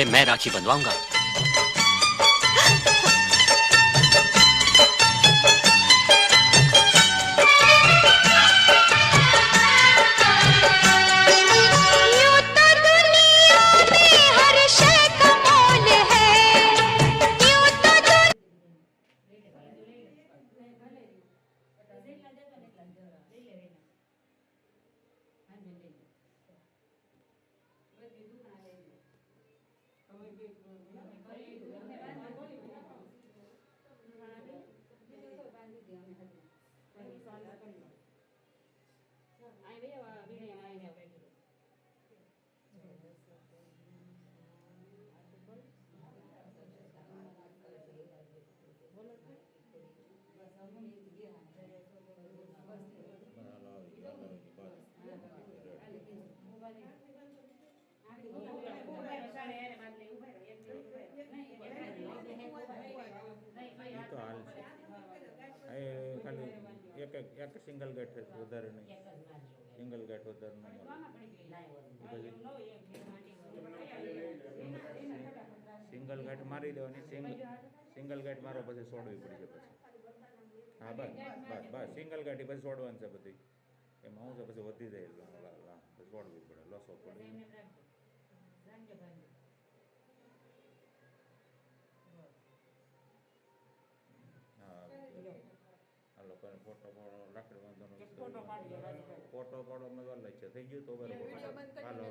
पहले मैं राखी बंधवाऊंगा। यूं तो दुनिया में हर शय का मोल है, यूं तो એ તો હાલ છે એ ખાલી એક સિંગલ ગેટ વધારે નહીં, સિંગલ ગેટ વધારે ન મળે. સિંગલ ગેટ મારી દેવાની, સિંગલ ગેટ મારો પછી છોડવી પડશે પછી. હા બસ બસ બસ સિંગલ ગાડી પછી છોડવાની છે બધી. એમાં શું છે પછી વધી જાય પછી છોડવી પડે, લસો પડે. હા હાલો કોઈ ફોટો પાડો, લાકડી વાંધો ફોટો પાડો મેં વાર છે થઈ ગયું તો બરાબર. હાલો